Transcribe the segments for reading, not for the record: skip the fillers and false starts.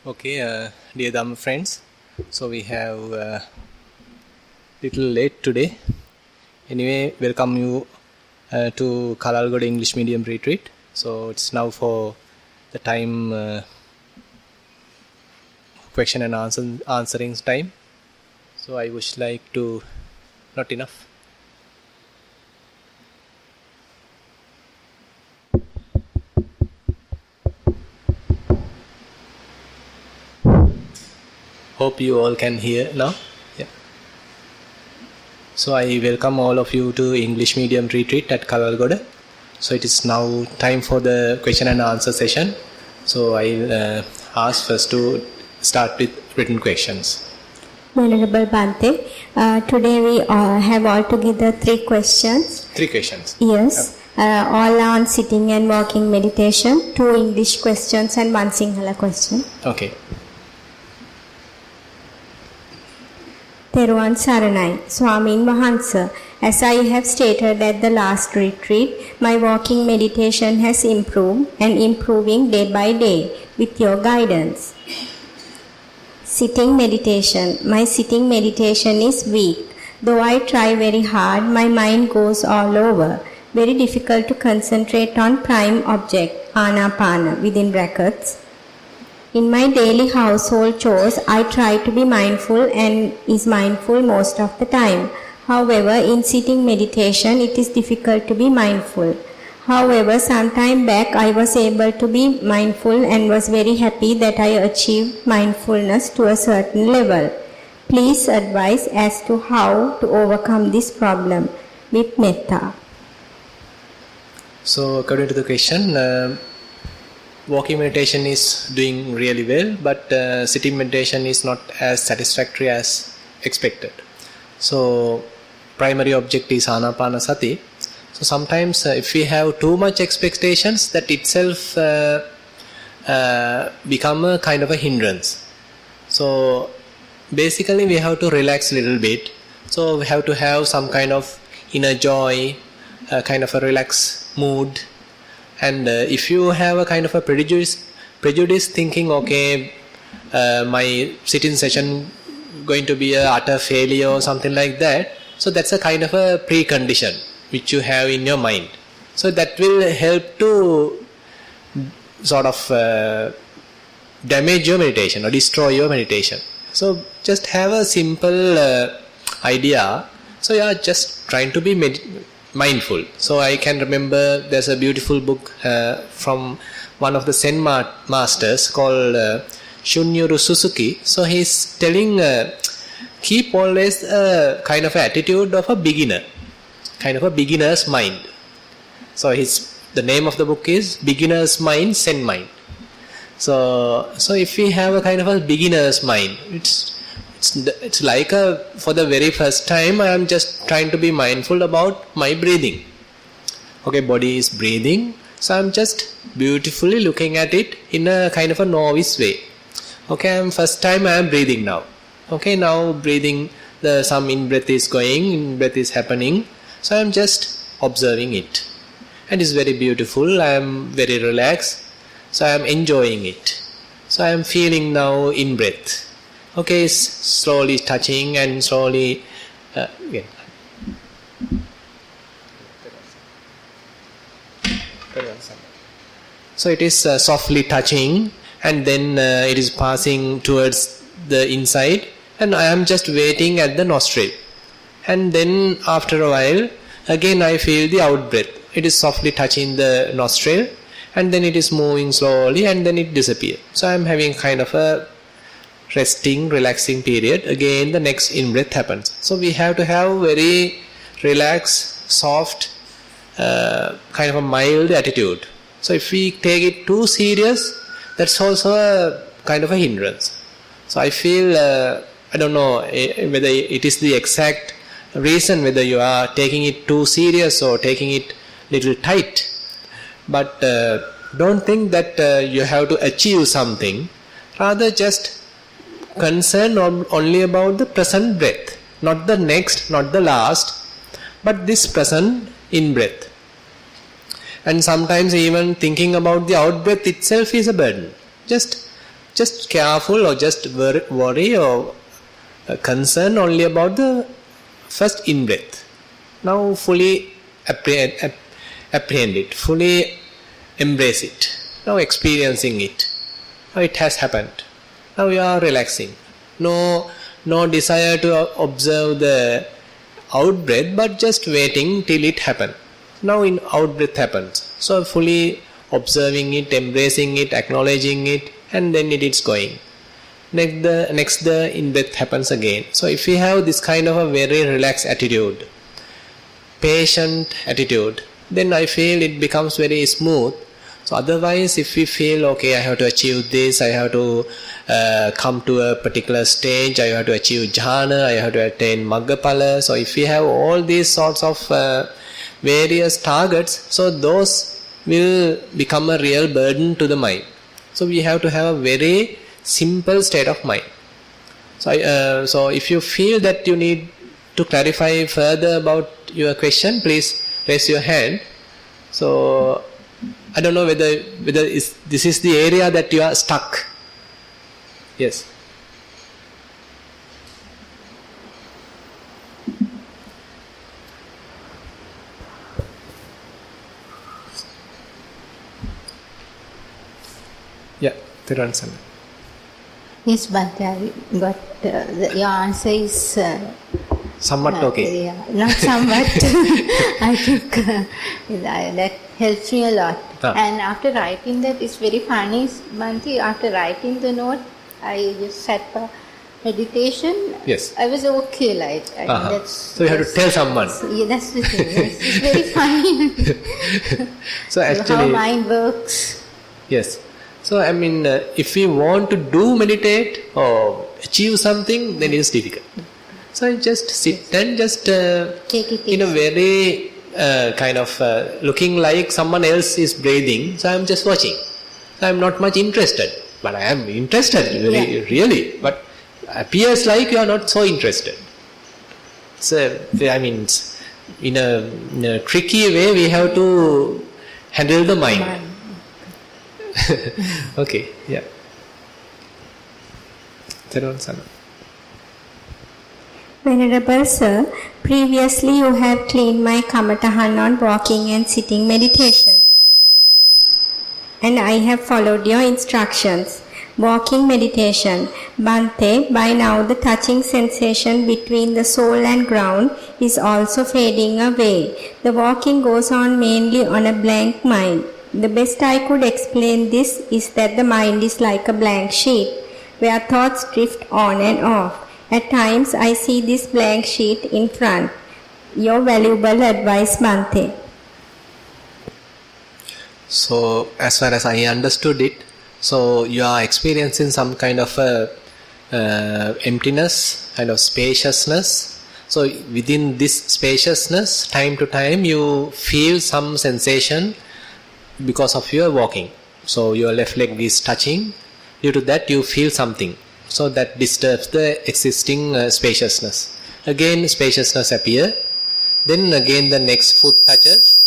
Okay, dear Dhamma friends, so we have little late today. Anyway, welcome you to Kalalgoda English Medium Retreat. So it's now for the time question and answering time. So I would like to not enough. Hope you all can hear now. Yeah. So I welcome all of you to English Medium Retreat at Kalalgoda. So it is now time for the question and answer session. So I'll ask first to start with written questions. Venerable Bhante, today we have altogether 3 questions. 3 questions? Yes. All on sitting and walking meditation, 2 English questions and 1 Sinhala question. Okay. Thero Saranai, Swamin Wahansa. As I have stated at the last retreat, my walking meditation has improved and improving day by day with your guidance. Sitting meditation. My sitting meditation is weak. Though I try very hard, my mind goes all over. Very difficult to concentrate on prime object, Anapana, within brackets. In my daily household chores, I try to be mindful and is mindful most of the time. However, in sitting meditation, it is difficult to be mindful. However, some time back, I was able to be mindful and was very happy that I achieved mindfulness to a certain level. Please advise as to how to overcome this problem with metta. So according to the question, walking meditation is doing really well, but sitting meditation is not as satisfactory as expected. So primary object is Anapanasati. So sometimes if we have too much expectations, that itself become a kind of a hindrance. So basically we have to relax a little bit. So we have to have some kind of inner joy, kind of a relaxed mood. And if you have a kind of a prejudice thinking, okay, my sitting session going to be a utter failure or something like that, so that's a kind of a precondition which you have in your mind. So that will help to sort of damage your meditation or destroy your meditation. So just have a simple idea. So yeah, just trying to be mindful. So I can remember there's a beautiful book from one of the Zen masters called Shunryu Suzuki. So he's telling keep always a kind of attitude of a beginner, kind of a beginner's mind. So the name of the book is Beginner's Mind, Zen Mind. So if we have a kind of a beginner's mind, it's like for the very first time I am just trying to be mindful about my breathing. Okay, body is breathing, so I am just beautifully looking at it in a kind of a novice way. Okay, first time I am breathing now. Okay, now breathing, some in-breath is going, in-breath is happening. So I am just observing it. And it's very beautiful, I am very relaxed. So I am enjoying it. So I am feeling now in-breath. Okay, slowly touching and slowly again. So it is softly touching and then it is passing towards the inside and I am just waiting at the nostril. And then after a while, again I feel the out breath. It is softly touching the nostril and then it is moving slowly and then it disappears. So I am having kind of a resting, relaxing period. Again the next in-breath happens. So we have to have very relaxed, soft, kind of a mild attitude. So if we take it too serious, that's also a kind of a hindrance. So I feel, I don't know whether it is the exact reason whether you are taking it too serious or taking it little tight. But don't think that you have to achieve something. Rather just concern only about the present breath, not the next, not the last, but this present in breath. And sometimes even thinking about the out breath itself is a burden. Just just careful or just worry or concern only about the first in-breath. Now fully apprehend it, fully embrace it. Now experiencing it. Now it has happened. Now you are relaxing. No desire to observe the out-breath, but just waiting till it happens. Now in out-breath happens. So fully observing it, embracing it, acknowledging it, and then it is going. Next the in-breath happens again. So if we have this kind of a very relaxed attitude, patient attitude, then I feel it becomes very smooth. So otherwise, if we feel, okay, I have to achieve this, I have to come to a particular stage, I have to achieve jhana, I have to attain maggapala. So if we have all these sorts of various targets, so those will become a real burden to the mind. So we have to have a very simple state of mind. So if you feel that you need to clarify further about your question, please raise your hand. So I don't know whether this is the area that you are stuck. Yes. Yeah, Thero. Yes, but your answer is somewhat okay. Yeah, not somewhat. I think that helps me a lot. And after writing that, it's very funny, Bhante, after writing the note, I just sat for meditation. Yes. I was okay, like. So you have to tell someone. Yeah, that's the thing. It's very funny. So actually, how mind works. Yes. So I mean, if we want to meditate or achieve something, then it is difficult. So I just sit and just take it in a very kind of looking like someone else is breathing. So I am just watching. So I am not much interested, but I am interested really. But appears like you are not so interested. So I mean, in a tricky way, we have to handle the mind. Okay, yeah. Venerable Sir, previously you have cleaned my kamatahan on walking and sitting meditation. And I have followed your instructions. Walking meditation. Bhante, by now the touching sensation between the soul and ground is also fading away. The walking goes on mainly on a blank mind. The best I could explain this is that the mind is like a blank sheet, where thoughts drift on and off. At times I see this blank sheet in front. Your valuable advice, Bhante. So, as far as I understood it, so you are experiencing some kind of emptiness, kind of spaciousness. So, within this spaciousness, time to time, you feel some sensation because of your walking. So, your left leg is touching. Due to that, you feel something. So, that disturbs the existing spaciousness. Again, spaciousness appear. Then again, the next foot touches.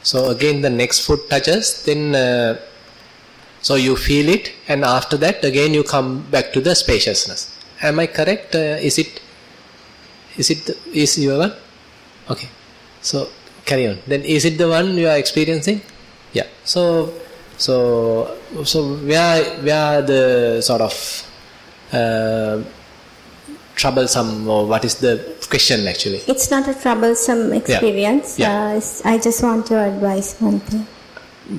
So again the next foot touches, then so you feel it, and after that again you come back to the spaciousness. Am I correct? Is your one? Okay. So carry on. Then is it the one you are experiencing? Yeah. So where the sort of troublesome, or what is the question actually? It's not a troublesome experience. Yeah. I just want your advice, Bhante.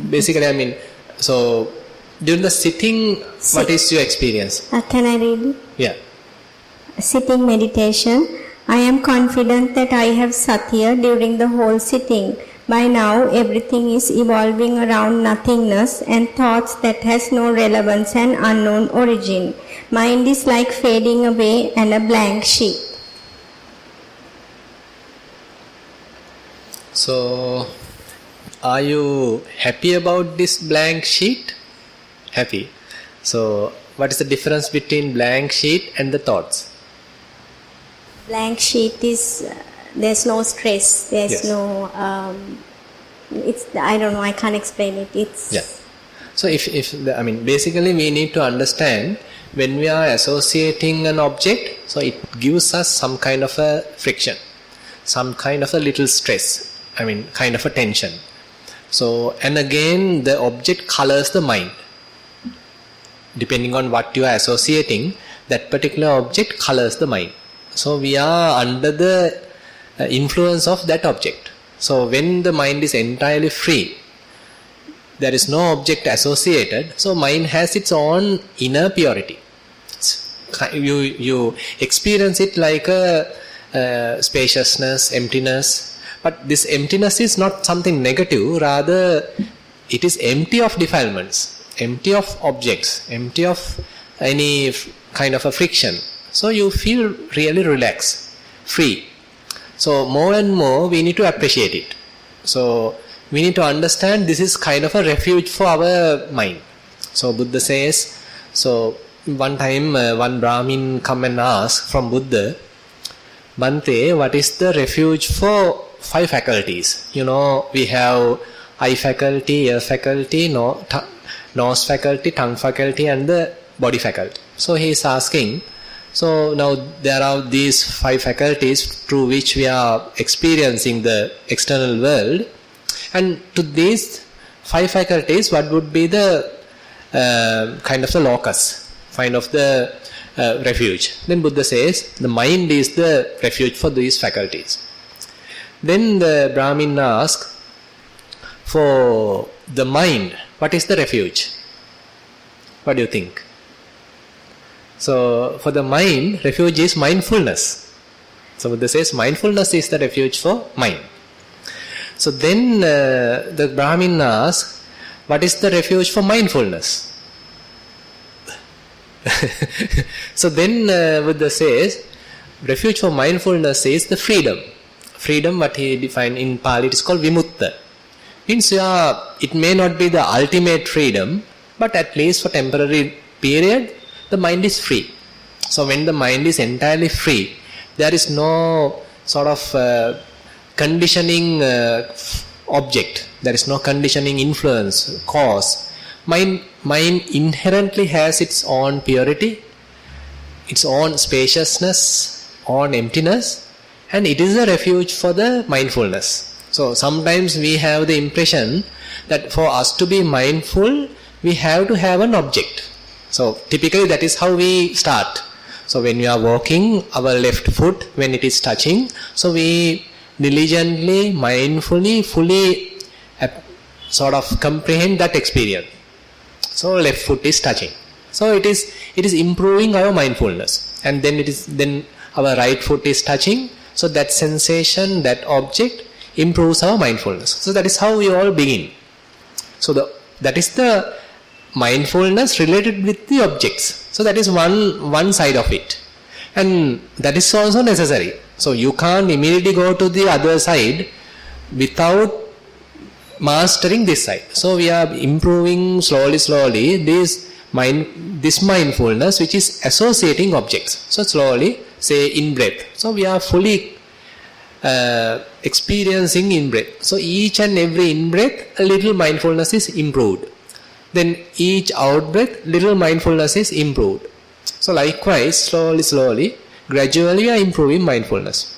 Basically, I mean, so during the sitting, what is your experience? Can I read it? Yeah. Sitting meditation. I am confident that I have satya during the whole sitting. By now, everything is evolving around nothingness and thoughts that has no relevance and unknown origin. Mind is like fading away and a blank sheet. So, are you happy about this blank sheet? Happy. So, what is the difference between blank sheet and the thoughts? Blank sheet is, there's no stress, there's Yes. no, it's, I don't know, I can't explain it. It's... Yeah. So basically we need to understand when we are associating an object, so it gives us some kind of a friction, some kind of a little stress, kind of a tension. So, and again, the object colors the mind. Depending on what you are associating, that particular object colors the mind. So, we are under the influence of that object. So, when the mind is entirely free, there is no object associated, so mind has its own inner purity. You experience it like a spaciousness, emptiness, but this emptiness is not something negative, rather it is empty of defilements, empty of objects, empty of any kind of a friction. So you feel really relaxed, free. So more and more we need to appreciate it. So we need to understand this is kind of a refuge for our mind. So Buddha says, so one time one Brahmin come and ask from Buddha, Bhante, what is the refuge for 5 faculties? We have eye faculty, ear faculty, nose faculty, tongue faculty and the body faculty. So he is asking, so now there are these 5 faculties through which we are experiencing the external world. And to these 5 faculties, what would be the kind of the locus, kind of the refuge? Then Buddha says, the mind is the refuge for these faculties. Then the Brahmin asks, for the mind, what is the refuge? What do you think? So for the mind, refuge is mindfulness. So Buddha says, mindfulness is the refuge for mind. So then the Brahmin asks, what is the refuge for mindfulness? So then Buddha says, refuge for mindfulness is the freedom. Freedom, what he defined in Pali, it is called vimutta. Means it may not be the ultimate freedom, but at least for temporary period, the mind is free. So when the mind is entirely free, there is no sort of conditioning object, there is no conditioning influence, cause. Mind inherently has its own purity, its own spaciousness, own emptiness, and it is a refuge for the mindfulness. So sometimes we have the impression that for us to be mindful, we have to have an object. So typically that is how we start. So when we are walking, our left foot, when it is touching, so we diligently, mindfully, fully sort of comprehend that experience. So left foot is touching. So it is improving our mindfulness. And then our right foot is touching. So that sensation, that object improves our mindfulness. So that is how we all begin. So that is the mindfulness related with the objects. So that is one side of it. And that is also necessary. So you can't immediately go to the other side without mastering this side. So we are improving slowly this mindfulness which is associating objects. So slowly, say in breath. So we are fully experiencing in breath. So each and every in breath, a little mindfulness is improved. Then each out breath, little mindfulness is improved. So likewise, slowly, gradually we are improving mindfulness.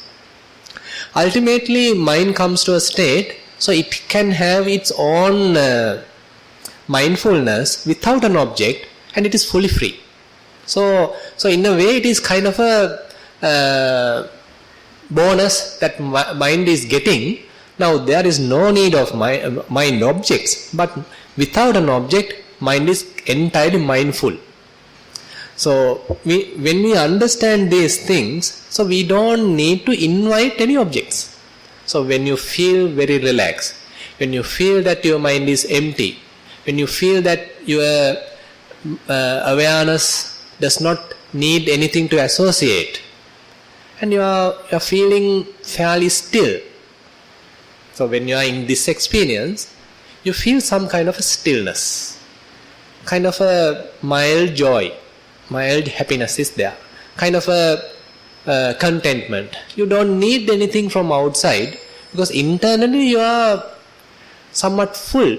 Ultimately, mind comes to a state, so it can have its own mindfulness without an object, and it is fully free. So in a way, it is kind of a bonus that mind is getting. Now there is no need of mind objects, but without an object, mind is entirely mindful. So when we understand these things, so we don't need to invite any objects. So when you feel very relaxed, when you feel that your mind is empty, when you feel that your awareness does not need anything to associate, and you are feeling fairly still. So when you are in this experience, you feel some kind of a stillness, kind of a mild joy, mild happiness is there, kind of a contentment. You don't need anything from outside because internally you are somewhat full,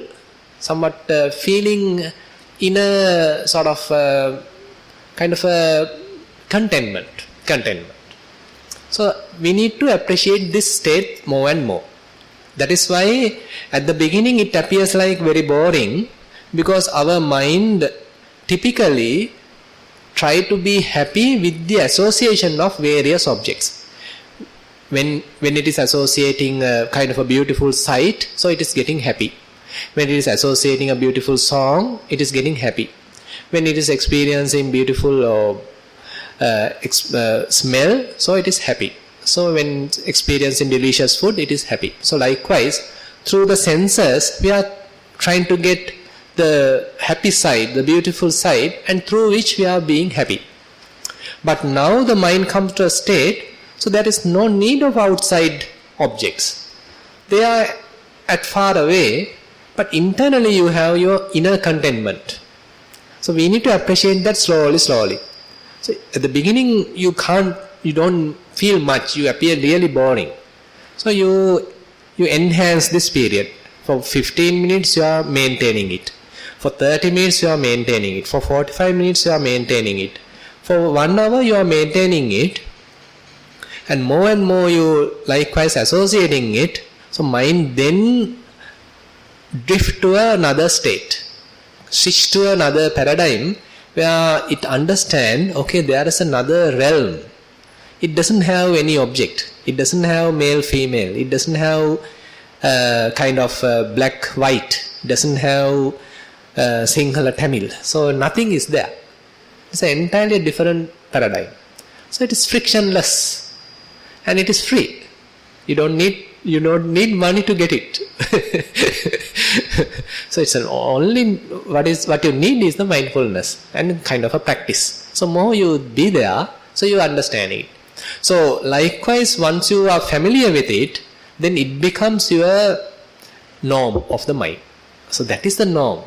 somewhat feeling in a sort of kind of a contentment. So we need to appreciate this state more and more. That is why at the beginning it appears like very boring, because our mind typically try to be happy with the association of various objects. When it is associating a kind of a beautiful sight, so it is getting happy. When it is associating a beautiful song, it is getting happy. When it is experiencing beautiful smell, so it is happy. So when experiencing delicious food, it is happy. So likewise, through the senses, we are trying to get the happy side, the beautiful side, and through which we are being happy. But now the mind comes to a state, so there is no need of outside objects. They are at far away, but internally you have your inner contentment. So we need to appreciate that slowly. So at the beginning you don't feel much, you appear really boring. So you enhance this period. For 15 minutes you are maintaining it. For 30 minutes you are maintaining it. For 45 minutes you are maintaining it. For 1 hour you are maintaining it. And more you likewise associating it. So mind then drift to another state. Switch to another paradigm where it understands, okay, there is another realm. It doesn't have any object. It doesn't have male, female. It doesn't have kind of black, white. It doesn't have Sinhala, Tamil. So nothing is there. It's an entirely different paradigm. So it is frictionless and it is free. You don't need money to get it. So it's only what you need is the mindfulness and kind of a practice. So more you be there, so you understand it. So likewise, once you are familiar with it, then it becomes your norm of the mind. So that is the norm.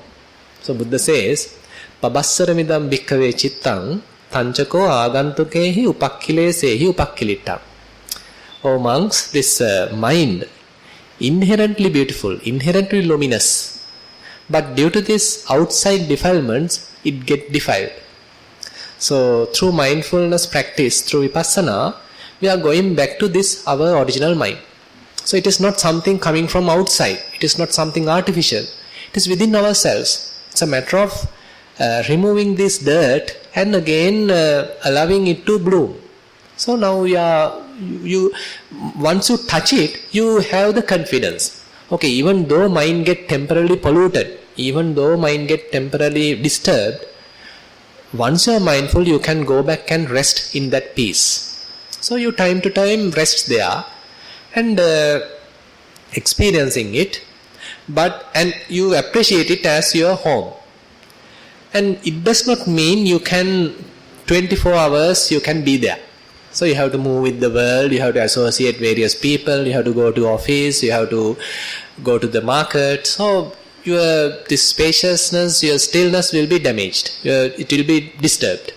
So Buddha says, Pabassaramidam bhikkhave chittang tanchako agantukehi upakkilesehi upakkilitam. Oh monks, this mind, inherently beautiful, inherently luminous. But due to this outside defilements, it gets defiled. So through mindfulness practice, through vipassana, we are going back to this, our original mind. So it is not something coming from outside. It is not something artificial. It is within ourselves. It's a matter of removing this dirt and again allowing it to bloom. So now once you touch it, you have the confidence. Okay, even though mind get temporarily polluted, even though mind get temporarily disturbed, once you are mindful, you can go back and rest in that peace. So you time to time rest there and experiencing it, and you appreciate it as your home. And it does not mean you can 24 hours you can be there. So you have to move with the world, you have to associate various people, you have to go to office, you have to go to the market. So this spaciousness, your stillness will be damaged. It will be disturbed.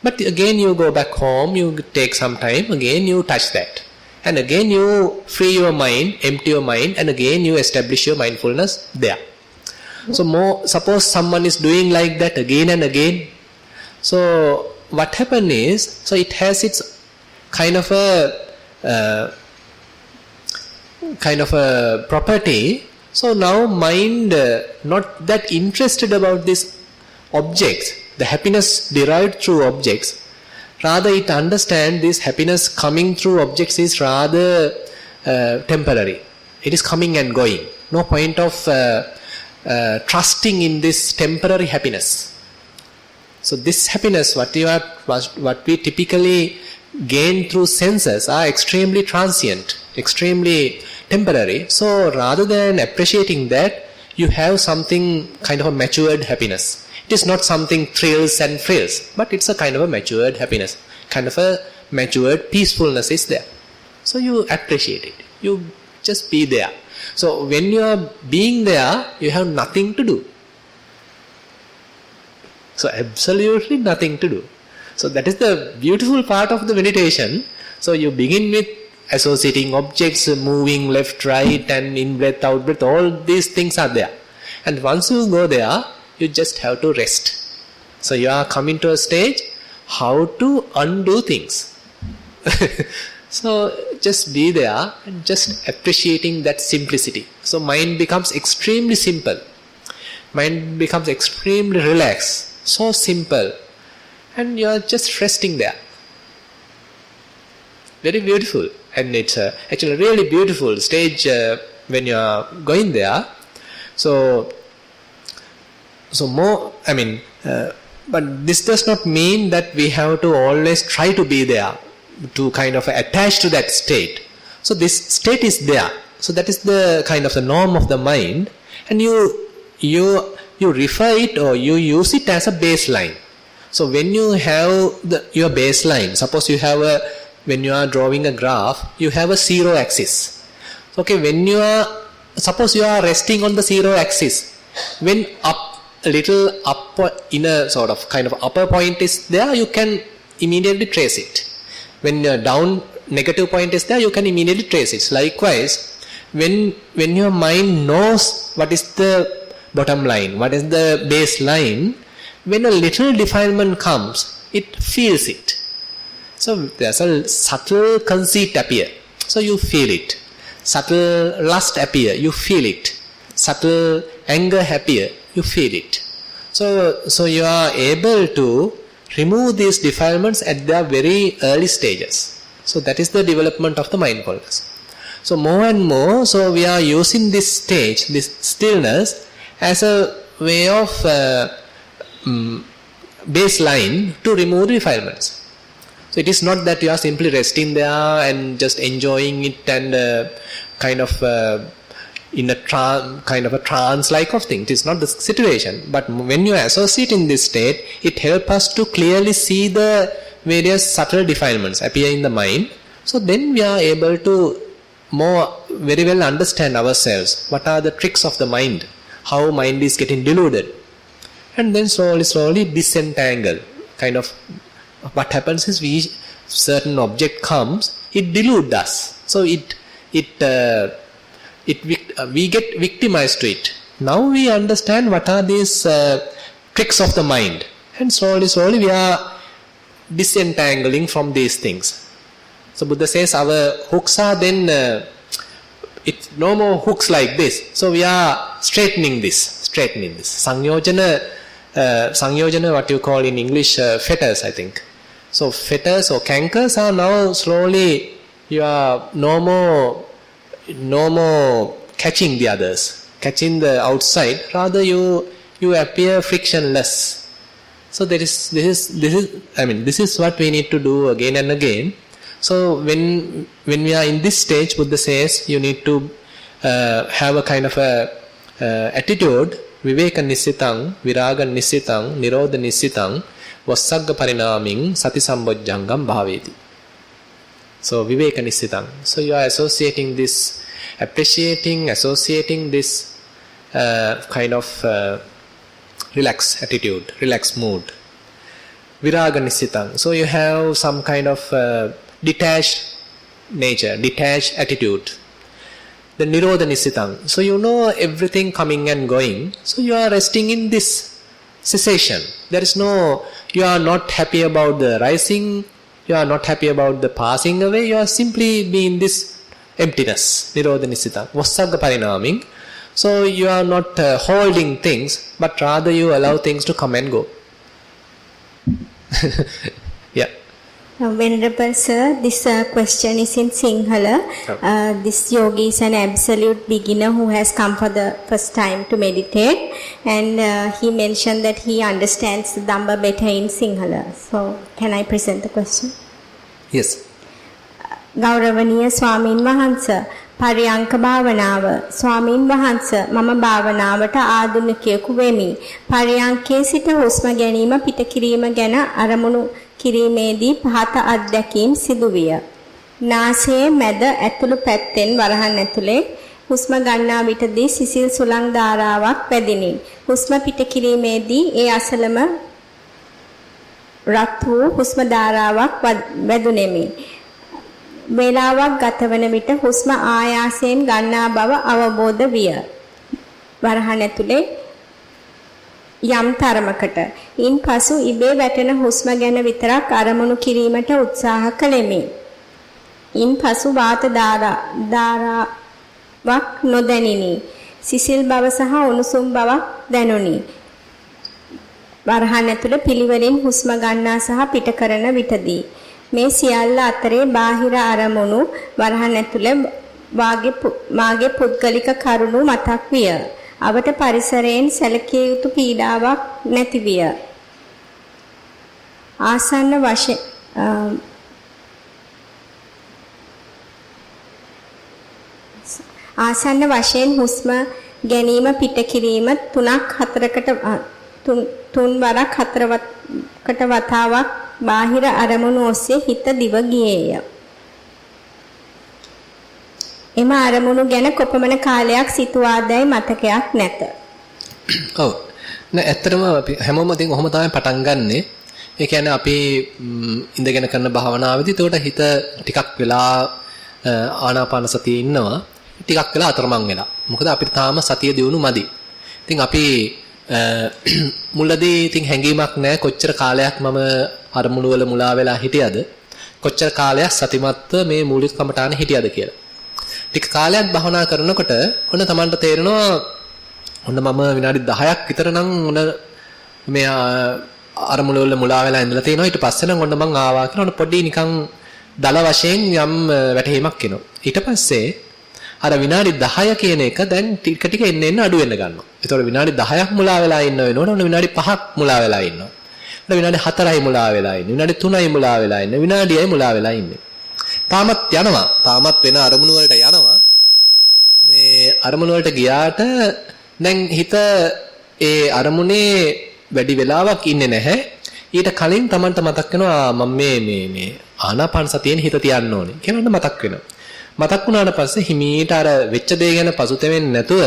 But again you go back home, you take some time, again you touch that. And again you free your mind, empty your mind, and again you establish your mindfulness there. So suppose someone is doing like that again and again. So what happens is, so it has its kind of a property. So now mind not that interested about these objects, the happiness derived through objects. Rather it understands this happiness coming through objects is rather temporary. It is coming and going. No point of trusting in this temporary happiness. So this happiness, what we typically gain through senses, are extremely transient, extremely temporary. So rather than appreciating that, you have something kind of a matured happiness. It is not something thrills and frills, but it's a kind of a matured happiness, kind of a matured peacefulness is there. So you appreciate it. You just be there. So when you are being there, you have nothing to do. So absolutely nothing to do. So that is the beautiful part of the meditation. So you begin with associating objects, moving left, right, and in breath, out breath, all these things are there. And once you go there, you just have to rest. So you are coming to a stage, how to undo things. So just be there and just appreciating that simplicity. So mind becomes extremely simple. Mind becomes extremely relaxed. So simple. And you are just resting there. Very beautiful. And it's actually a really beautiful stage when you are going there. So more, but this does not mean that we have to always try to be there, to kind of attach to that state. So this state is there. So that is the kind of the norm of the mind. And you refer it or you use it as a baseline. So when you have your baseline, suppose you have when you are drawing a graph, you have a zero axis. Okay, suppose you are resting on the zero axis, when a little up in a sort of kind of upper point is there, you can immediately trace it. When down negative point is there, you can immediately trace it. Likewise, when your mind knows what is the bottom line, what is the baseline, when a little defilement comes, it feels it. So there's a subtle conceit appear. So you feel it. Subtle lust appear, you feel it. Subtle anger appear, you feel it. So you are able to remove these defilements at their very early stages. So that is the development of the mindfulness. So more and more, so we are using this stage, this stillness, as a way of baseline to remove the defilements. So it is not that you are simply resting there and just enjoying it and kind of in a trance like of thing. It is not the situation. But when you associate in this state, it helps us to clearly see the various subtle defilements appear in the mind. So then we are able to very well understand ourselves. What are the tricks of the mind? How mind is getting deluded. And then slowly disentangle. Kind of what happens is certain object comes, it deludes us. So we get victimized to it. Now we understand what are these tricks of the mind. And slowly we are disentangling from these things. So Buddha says our hooks are then, it's no more hooks like this. So we are straightening this. Sangyojana, what you call in English, fetters, I think. So fetters or cankers are now slowly, you are no more catching the others, catching the outside. Rather you appear frictionless. So this is what we need to do again and again. So when we are in this stage, Buddha says you need to have a kind of a attitude. Viveka nissitang, viraga nissitang, nirodha nissitang, vassagga parinaming, sati sambojjangam bhaveti. So viveka nissitang. So you are associating this, associating this kind of relaxed attitude, relaxed mood. Viraga nissitang. So you have some kind of detached nature, detached attitude. The nirodha nissitang. So you know everything coming and going. So you are resting in this cessation. There is you are not happy about the rising. You are not happy about the passing away. You are simply being this emptiness. Nirodha nissitang. Vassagga parinaming. So you are not holding things, but rather you allow things to come and go. Yeah. Venerable Sir, this question is in Sinhala. This yogi is an absolute beginner who has come for the first time to meditate, and he mentioned that he understands the Dhamma better in Sinhala. So, can I present the question? Yes. Gauravaniya Swamin Vahansa, Pariyanka Bhavanaava. Swamin Vahansa, Mama Bhavanaavata Aadunikeku vemi. Pariyanke sita husma ganima pita kirima gana aramunu කිරීමේදී පහත අත්දැකීම් සිදුවිය. නාසයේ මැද ඇතුළු පැත්තෙන් වරහන් ඇතුලේ හුස්ම ගන්නා විටදී සිසිල් සුළං ධාරාවක් පැදිනි. හුස්ම පිට කිරීමේදී ඒ අසලම රත් වූ හුස්ම ධාරාවක් වැදුනේමි. වේලාවක් ගතවන විට හුස්ම ආයාසයෙන් ගන්නා බව අවබෝධ විය. වරහන් ඇතුලේ යම් තරමකට ඉන්පසු ඉබේ වැටෙන හුස්ම ගැන විතරක් අරමුණු කිරීමට උත්සාහ කළෙමි. ඉන්පසු වාත ධාරාවක් නොදැනිනි. සිසිල් බව සහ උණුසුම් බවක් දැනුනි. වරහන් ඇතුලේ පිළිවෙලින් හුස්ම ගන්නා සහ පිට කරන විටදී මේ සියල්ල අතරේ බාහිර අරමුණු වරහන් ඇතුලේ මාගේ පුද්ගලික කරුණු මතක් විය. අවට පරිසරයෙන් සැලකිය යුතු පීඩාවක් නැති විය. ආසන්න වශයෙන් හුස්ම ගැනීම පිට කිරීම තුන් වරක් හතරකට වතාවක් බාහිර අරමුණු ඔස්සේ හිත දිව ගියේය. එම අරමුණු ගැන කොපමණ කාලයක් සිතුවාදැයි මතකයක් නැත. ඔව්. ඇත්තටම අපි හැමෝම ඉතින් ඔහොම තමයි පටන් ගන්නෙ. ඒ කියන්නේ අපි ඉඳගෙන කරන භාවනාවේදී එතකොට හිත ටිකක් වෙලා ආනාපාන සතියේ ඉන්නවා. ටිකක් වෙලා අතරමං වෙලා. මොකද අපිට තාම සතිය දියුණු මදි. ඉතින් අපි මුලදී ඉතින් හැංගීමක් නැහැ කොච්චර කාලයක් මම අරමුණු වල මුලා වෙලා හිටියද කොච්චර කාලයක් සතිමත්ව මේ මූලික කමඨාන හිටියද කියලා. ටික කාලයක් භවනා කරනකොට ඔන්න Tamanට තේරෙනවා ඔන්න මම විනාඩි 10ක් විතර නම් ඔන්න මේ අරමුණු වල මුලා වෙලා ඉඳලා තිනවා. ඊට පස්සේ නම් ඔන්න මං ආවා කියලා ඔන්න පොඩි නිකන් දල වශයෙන් යම් වැටහීමක් එනවා. ඊට පස්සේ අර විනාඩි 10 කියන එක දැන් ටික ටික එන්න අඩු වෙන්න ගන්නවා. ඒතකොට විනාඩි 10ක් මුලා වෙලා ඉන්න වෙනකොට ඔන්න විනාඩි 5ක් මුලා වෙලා ඉන්නවා. ඔන්න විනාඩි 4යි මුලා වෙලා ඉන්නේ. විනාඩි 3යි මුලා වෙලා ඉන්නේ. විනාඩියයි මුලා වෙලා ඉන්නේ. තාමත් යනවා. තාමත් වෙන අරමුණු වලට යනවා. මේ අරමුණු වලට ගියාට දැන් හිත ඒ අරමුණේ වැඩි වෙලාවක් ඉන්නේ නැහැ. ඊට කලින් Tamanට මතක් වෙනවා මම මේ ආනාපාන සතියෙන් හිත තියන්න ඕනේ කියලා මතක් වෙනවා. මතක් වුණාට පස්සේ හිමීට අර වෙච්ච දේ ගැන පසුතැවෙන්නේ නැතුව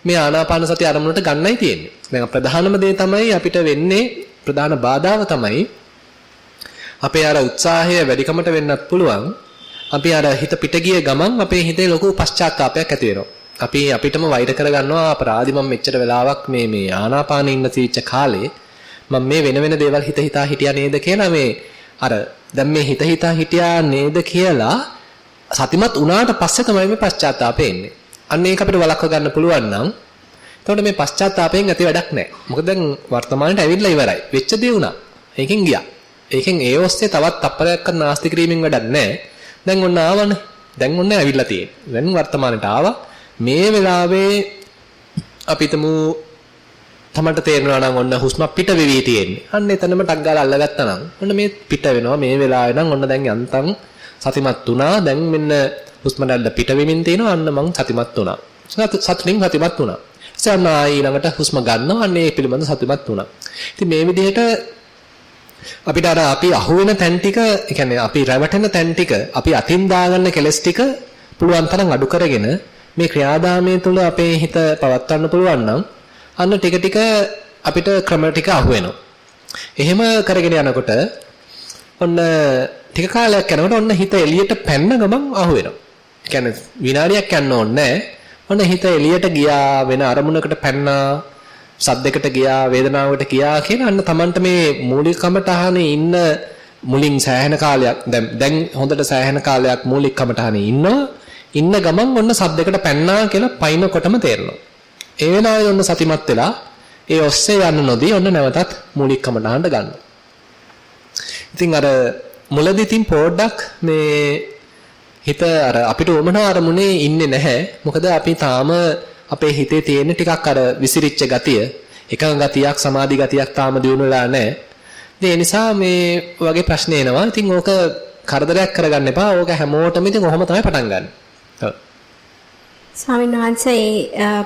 මේ ආනාපාන සතිය අරමුණට ගන්නයි තියෙන්නේ. දැන් ප්‍රධානම දේ තමයි අපිට වෙන්නේ ප්‍රධාන බාධාව තමයි අපේ අර උත්සාහය වැඩිකමට වෙන්නත් පුළුවන්. අපි අර හිත පිට ගිය ගමන් අපේ හිතේ ලොකු පශ්චාත්තාවයක් ඇති වෙනවා. අපි අපිටම වෛර කරගන්නවා අපරාධි මම මෙච්චර වෙලාවක් මේ ආනාපානෙ ඉන්න තීච්ච කාලේ මම මේ වෙන දේවල් හිතා හිටියා නේද කියලා මේ අර දැන් මේ හිතා හිටියා නේද කියලා සතිමත් වුණාට පස්සේ තමයි මේ පශ්චාත්තාපය එන්නේ. අන්න ඒක අපිට වළක්ව ගන්න පුළුවන් නම් එතකොට මේ පශ්චාත්තාපයෙන් ඇති වැඩක් නැහැ. මොකද දැන් වර්තමානයේ ඇවිල්ලා ඉවරයි. වෙච්ච දේ වුණා. ඒකෙන් ගියා. ඒකෙන් ඒ ඔස්සේ තවත් තප්පරයක්වත් නාස්ති කිරීමෙන් වැඩක් නැහැ. දැන් ඔන්න ආවනේ. දැන් ඔන්න ඇවිල්ලා තියෙන්නේ. දැන් වර්තමානයට ආවා. මේ වෙලාවේ අපිටම තමන්ට තේරෙනවා නම් ඔන්න හුස්ම පිට වෙවි තියෙන්නේ. අන්න එතනම ටක් ගාලා අල්ලගත්තා නම් ඔන්න මේ පිට වෙනවා. මේ වෙලාවේ නම් ඔන්න දැන් යන්තම් සතිමත් වුණා. දැන් මෙන්න හුස්ම රැල්ල පිට වෙමින් තියෙනවා. අන්න මං සතිමත් වුණා. සතුටින් සතිමත් වුණා. එසන්න ඊළඟට හුස්ම ගන්නවා. අන්න ඒ පිළිබඳ සතිමත් වුණා. ඉතින් මේ විදිහට අපිට අර අපි අහුවෙන තැන් ටික, ඒ කියන්නේ අපි රැවටෙන තැන් ටික, අපි අතින් දාගන්න කෙලස් ටික පුළුවන් තරම් අඩු කරගෙන මේ ක්‍රියාදාමයේ තුල අපේ හිත පවත්වන්න පුළුවන් නම් අන්න ටික ටික අපිට ක්‍රම ටික අහුවෙනවා. එහෙම කරගෙන යනකොට ඔන්න ටික කාලයක් යනකොට ඔන්න හිත එළියට පැන්න ගමන් අහු වෙනවා. ඒ කියන්නේ විනාඩියක් යන්න ඕනේ නැහැ. ඔන්න හිත එළියට ගියා, වෙන අරමුණකට පැන්නා, සද්දයකට ගියා, වේදනාවකට ගියා කියන අන්න Tamanට මේ මූලික කමටහනේ ඉන්න මුලින් සෑහෙන කාලයක් දැන් හොඳට සෑහෙන කාලයක් මූලික කමටහනේ ඉන්න ගමන් ඔන්න සද්දයකට පැන්නා කියලා පයින්කොටම තේරෙනවා. ඒ වෙනාවේ ඔන්න සතිමත් වෙලා ඒ ඔස්සේ යන්න නොදී ඔන්න නැවතත් මූලික කමටහනට ගන්නවා. ඉතින් අර මුලදී තින් පොඩ්ඩක් මේ හිත අර අපිට උමනා අරමුණේ ඉන්නේ නැහැ. මොකද අපි තාම අපේ හිතේ තියෙන ටිකක් අර විසිරිච්ච ගතිය, එකඟ ගතියක්, සමාධි ගතියක් තාම දියුණු වෙලා නැහැ. ඒ නිසා මේ වගේ ප්‍රශ්න එනවා. ඉතින් ඕක කරදරයක් කරගන්න එපා. ඕක හැමෝටම ඉතින් ඔහොම තමයි පටන් ගන්න. ඔව්. ස්වාමීන් වහන්සේ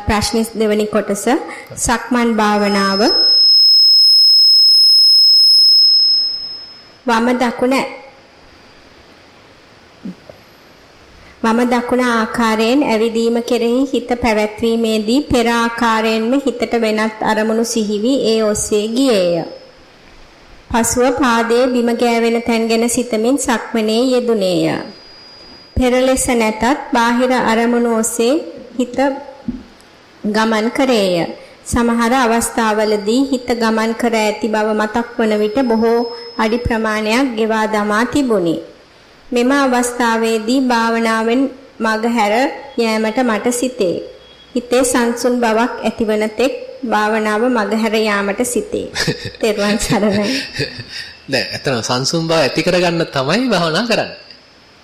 ප්‍රශ්නේ දෙවෙනි කොටස සක්මන් භාවනාව වම දකුණ ආකාරයෙන් ඇවිදීම කෙරෙහි හිත පැවැත්වීමේදී පෙර ආකාරයෙන්ම හිතට වෙනත් අරමුණු සිහිවි ඒ ඔස්සේ ගියේය. පසුව පාදයේ බිම ගෑවෙන තැන් ගැන සිතමින් සක්මනේ යෙදුනේය. පෙර ලෙස නැතත් බාහිර අරමුණු ඔස්සේ හිත ගමන් කරේය. සමහර අවස්ථාවලදී හිත ගමන් කර ඇති බව මතක් වන විට බොහෝ අඩි ප්‍රමාණයක් ගෙවා දමා තිබුණි. මෙම අවස්ථාවේදී භාවනාවෙන් මගහැර යෑමට මට සිතේ. හිතේ සංසුන් බවක් ඇතිවන තෙක් භාවනාව මගහැර යාමට සිතේ. තෙරුවන් සරණයි. දැන් අතන සංසුන් බව ඇති කරගන්න තමයි භාවනා කරන්නේ.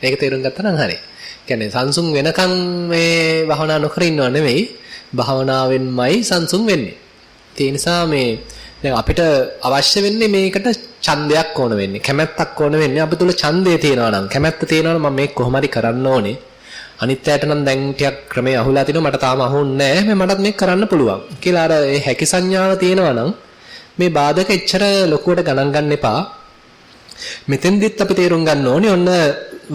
මේක තේරුම් ගත්තා නම් හරියි. කියන්නේ සංසුන් වෙනකන් මේ භාවනා නොකර ඉන්නව නෙමෙයි. භාවනාවෙන්මයි සංසුන් වෙන්නේ. ඒ නිසා මේ දැන් අපිට අවශ්‍ය වෙන්නේ මේකට ඡන්දයක් ඕන වෙන්නේ. කැමැත්තක් ඕන වෙන්නේ. අපි තුල ඡන්දය තියෙනවා නම්, කැමැත්ත තියෙනවා නම් මම මේක කොහොම හරි කරන්න ඕනේ. අනිත් අයට නම් දැන් ටිකක් ක්‍රමයේ අහුලා තිනවා මට තාම අහුන්නේ නැහැ. මටත් මේක කරන්න පුළුවන්. කියලා අර ඒ හැකි සංඥාව තියෙනවා නම් මේ බාධක එච්චර ලොකුවට ගණන් ගන්න එපා. මෙතෙන්දිත් අපි තේරුම් ගන්න ඕනේ ඔන්න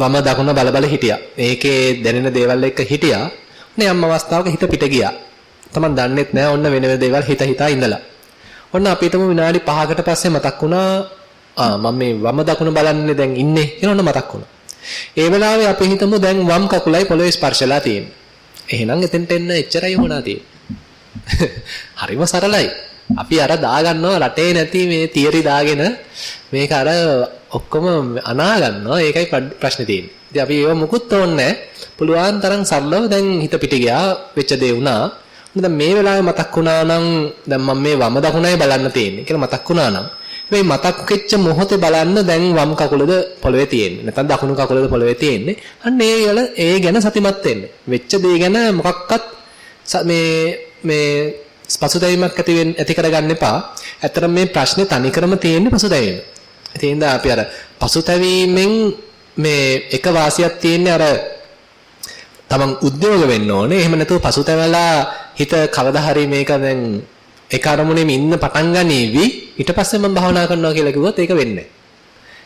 වම දකුණ බල බල හිටියා. මේකේ දැනෙන දේවල් එක්ක හිටියා. නේ යම් අවස්ථාවක හිත පිට ගියා. තමන් දන්නෙත් නැහැ ඔන්න වෙන වෙන දේවල් හිතා ඉඳලා. ඔන්න අපිටම විනාඩි 5කට පස්සේ මතක් වුණා මම මේ වම දකුණ බලන්නේ දැන් ඉන්නේ කියලා ඔන්න මතක් වුණා. ඒ වෙලාවේ අපි හිතමු දැන් වම් කකුලයි පොළවේ ස්පර්ශලා තියෙන්නේ. එහෙනම් එතෙන්ට එන්න එච්චරයි වුණා තියෙන්නේ. හරිම සරලයි. අපි අර දාගන්නවා රටේ නැති මේ තියරි දාගෙන මේක අර ඔක්කොම අනා ගන්නවා. ඒකයි ප්‍රශ්නේ තියෙන්නේ. ඉතින් අපි ඒව මුකුත් ඕනේ නැහැ. පුළුවන් තරම් සරලව දැන් හිත පිට ගියා වෙච්ච දේ වුණා. දැන් මේ වෙලාවේ මතක් වුණා නම් දැන් මම මේ වම දකුණයි බලන්න තියෙන්නේ කියලා මතක් වුණා නම් මේ මතක් වෙච්ච මොහොතේ බලන්න දැන් වම් කකුලද පොළවේ තියෙන්නේ නැත්නම් දකුණු කකුලද පොළවේ තියෙන්නේ අන්න ඒ ගැන සතිමත් වෙන්න වෙච්ච දේ ගැන මොකක්වත් මේ පසුතැවීමක් ඇති කරගන්න එපා. ඇත්තටම මේ ප්‍රශ්නේ තනිකරම තියෙන්නේ පසුතැවීම. ඒ හින්දා අපි අර පසුතැවීමෙන් මේ එක වාසියක් තියෙන්නේ අර තමන් උද්‍යෝග වෙන්න ඕනේ. එහෙම නැතුව පසුතැවලා හිත කවදා හරි මේක දැන් ඒ කර්මුණෙම ඉන්න පටන් ගනීවි. ඊට පස්සේ මම භාවනා කරනවා කියලා කිව්වොත් ඒක වෙන්නේ නැහැ.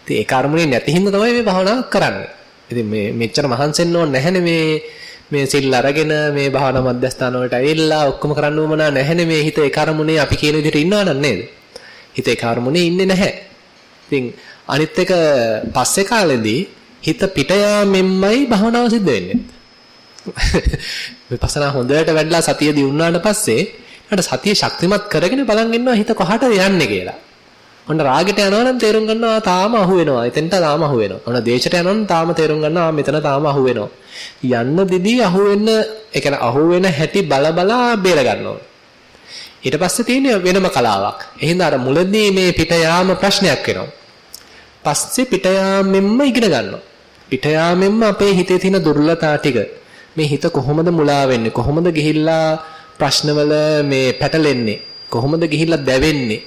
ඉතින් ඒ කර්මුණේ නැති හින්දා තමයි මේ භාවනාව කරන්නේ. ඉතින් මේ මෙච්චර මහන්සිෙන්න ඕනේ නැහැනේ මේ සිල් අරගෙන මේ භාවනා මධ්‍යස්ථාන වලට ඇවිල්ලා ඔක්කොම කරන්න උවමනා නැහැනේ මේ හිත ඒ කර්මුණේ අපි කියන විදිහට ඉන්නවා නේද? හිත ඒ කර්මුණේ ඉන්නේ නැහැ. ඉතින් අනිත් එක පස්සේ කාලෙදී හිත පිට යාමෙන්මයි භාවනාව සිද්ධ වෙන්නේ. විපස්සනා හොඳට වැඩලා සතිය දිනුනාට පස්සේ ඊට සතිය ශක්තිමත් කරගෙන බලන් ඉන්නවා හිත කොහාටද යන්නේ කියලා. ඔන්න රාගෙට යනවා නම් තේරුම් ගන්නවා තාම අහු වෙනවා. එතෙන්ට තාම අහු වෙනවා. ඔන්න දේශයට යනවා නම් තාම තේරුම් ගන්නවා මෙතන තාම අහු වෙනවා. යන්න දිදී අහු වෙන්න ඒ කියන්නේ අහු වෙන හැටි බලා බේර ගන්නවා. ඊට පස්සේ තියෙන වෙනම කලාවක්. එහෙනම් අර මුලදී මේ පිට යාම ප්‍රශ්නයක් වෙනවා. පස්සේ පිට යාමෙන්ම ඉගෙන ගන්නවා. පිට යාමෙන්ම අපේ හිතේ තියෙන දුර්වලතා ටික මේ හිත කොහොමද මුලා වෙන්නේ කොහොමද ගිහිල්ලා ප්‍රශ්නවල මේ පැටලෙන්නේ කොහොමද ගිහිල්ලා දැවෙන්නේ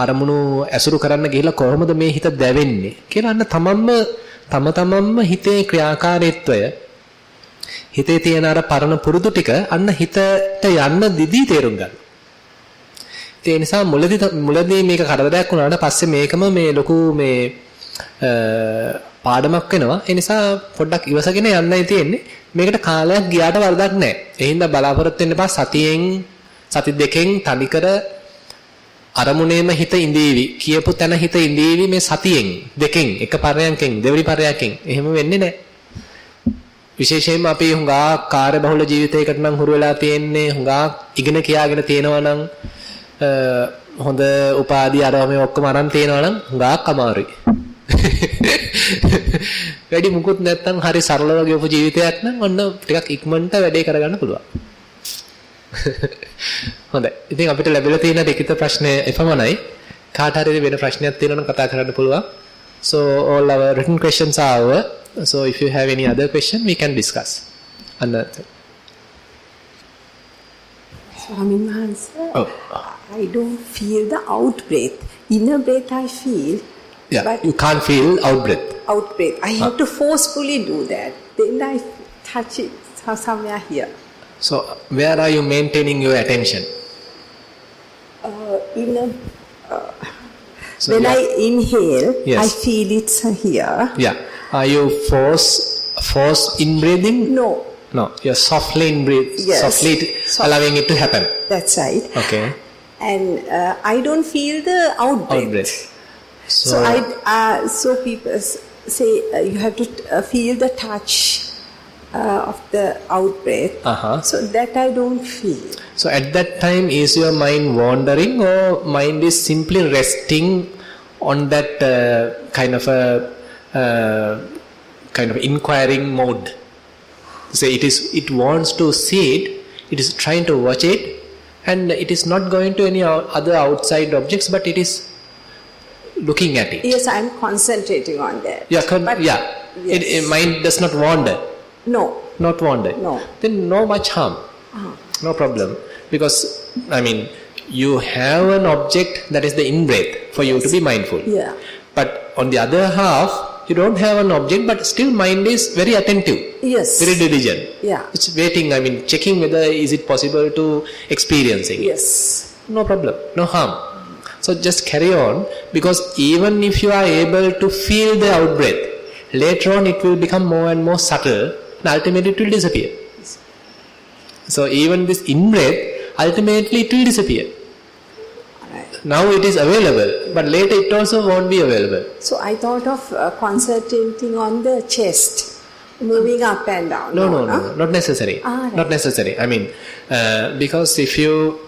අරමුණු ඇසුරු කරන්න ගිහිල්ලා කොහොමද මේ හිත දැවෙන්නේ කියලා අන්න තමන්ම හිතේ ක්‍රියාකාරීත්වය හිතේ තියෙන අර පරණ පුරුදු ටික අන්න හිතට යන්න දිදී තේරුම් ගන්න. ඒ නිසා මුලදී මේක කරදරයක් වුණාට පස්සේ මේකම මේ ලොකු මේ පාඩමක් වෙනවා. ඒ නිසා පොඩ්ඩක් ඉවසගෙන යන්නයි තියෙන්නේ. මේකට කාලයක් ගියාට වරදක් නැහැ. ඒ හින්දා බලාපොරොත්තු වෙන්න එපා සති දෙකෙන් තනිකර අරමුණේම හිත ඉඳීවි. කියපු තැන හිත ඉඳීවි මේ සතියෙන් දෙකෙන් එක පරයන්කෙන් දෙවනි පරයන්කෙන්. එහෙම වෙන්නේ නැහැ. විශේෂයෙන්ම අපි හුඟා කාර්යබහුල ජීවිතයකට නම් හුරු වෙලා තියෙන්නේ හුඟා ඉගෙන කියාගෙන තියෙනවා නම් හොඳ උපාධි අරම මේ ඔක්කොම අරන් තියෙනවා නම් හුඟා අමාරුයි. වැඩි මුකුත් නැත්තම් හරි සරලව ගෙවපු ජීවිතයක් නම් ඔන්න ටිකක් ඉක්මනට වැඩේ කරගන්න පුළුවන්. හොඳයි. ඉතින් අපිට ලැබිලා තියෙන ලිඛිත ප්‍රශ්න එපමණයි. කාට හරි වෙන ප්‍රශ්නයක් තියෙනවා නම් කතා කරන්න පුළුවන්. So all our written questions are over. So if you have any other question we can discuss. Swami Mahansa, I don't feel the out breath. Inner breath I feel. Yeah, but you can't feel out breath. Out breath. I have to forcefully do that. Then I touch it somewhere here. So where are you maintaining your attention? When I inhale, yes. I feel it's here. Yeah. Are you force in breathing? No. No. You're softly in breath. Yes. Softly allowing it to happen. That's right. Okay. And I don't feel the out breath. Out breath. So people say you have to feel the touch of the out-breath. So that I don't feel. So at that time, is your mind wandering, or mind is simply resting on that kind of inquiring mode? Say it wants to see it, it is trying to watch it, and it is not going to any other outside objects, but it is looking at it. Yes, I am concentrating on that. Yes. Mind does not wander. No. Not wander. No. Then no much harm. No problem. Because, you have an object that is the in-breath for you to be mindful. Yeah. But on the other half, you don't have an object, but still mind is very attentive. Yes. Very diligent. Yeah. It's waiting, checking whether is it possible to experiencing it. Yes. No problem. No harm. So just carry on, because even if you are able to feel the out-breath, later on it will become more and more subtle, and ultimately it will disappear. So even this in-breath, ultimately it will disappear. Right. Now it is available, but later it also won't be available. So I thought of concentrating on the chest, moving up and down. No, not necessary. Right. Not necessary. Because if you...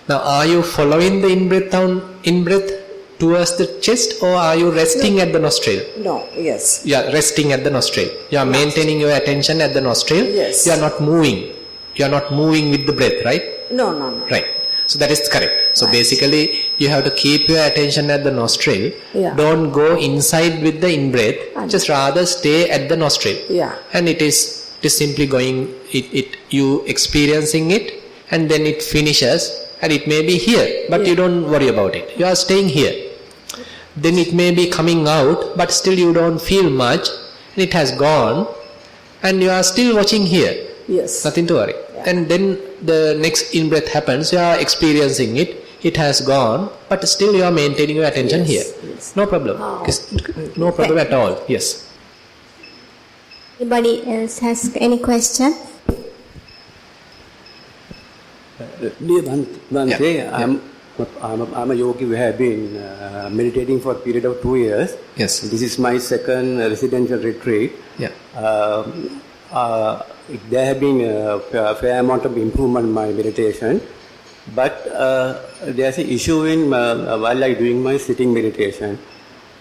Now, are you following the in-breath towards the chest, or are you resting at the nostril? No, yes. Yeah, resting at the nostril. You are maintaining your attention at the nostril. Yes. You are not moving. You are not moving with the breath, right? No. Right. So that is correct. So basically, you have to keep your attention at the nostril. Yeah. Don't go inside with the in-breath. Just rather stay at the nostril. Yeah. And it is simply going, you experiencing it, and then it finishes. And it may be here, but you don't worry about it. You are staying here. Then it may be coming out, but still you don't feel much, and it has gone, and you are still watching here. Yes. Nothing to worry. Yeah. And then the next in-breath happens, you are experiencing it, it has gone, but still you are maintaining your attention here. Yes. No problem. No problem at all. Yes. Anybody else has any question? Dear Bhante, I'm a yogi who have been meditating for a period of 2 years. Yes. This is my second residential retreat. Yeah. There have been a fair amount of improvement in my meditation, but there's an issue while I'm doing my sitting meditation.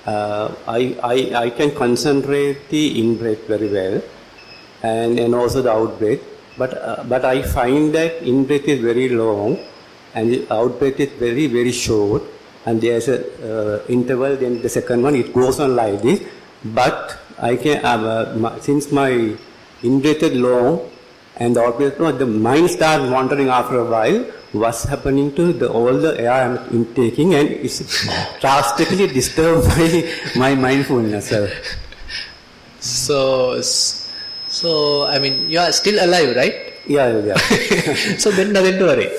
I can concentrate the in-breath very well, and also the out-breath. But I find that in-breath is very long and the out-breath is very, very short, and there's an interval, then the second one, it goes on like this. But I can, since my in-breath is long and the out-breath, the mind starts wandering after a while. What's happening to all the air I'm intaking, and it's drastically disturbed by my mindfulness. So, you are still alive, right? Yeah. So then nothing to worry.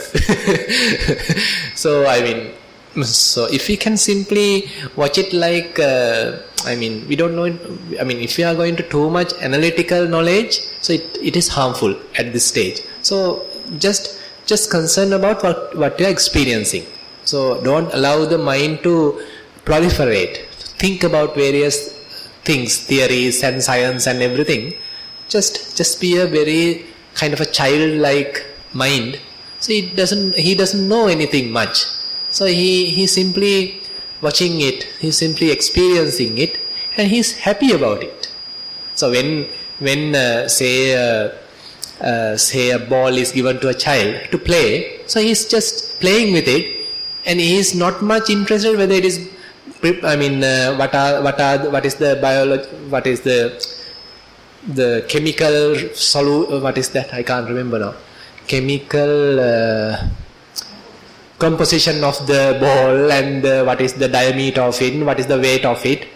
So if we can simply watch it like, we don't know it, if we are going to too much analytical knowledge, so it is harmful at this stage. So just concern about what you are experiencing. So don't allow the mind to proliferate, think about various things, theories and science and everything. Just be a very kind of a childlike mind. So he doesn't know anything much. So he's simply watching it, he's simply experiencing it, and he's happy about it. So when say a ball is given to a child to play, so he's just playing with it, and he's not much interested whether it is, what is the biology, what is the chemical what is that? I can't remember now. Chemical composition of the ball, and what is the diameter of it, what is the weight of it.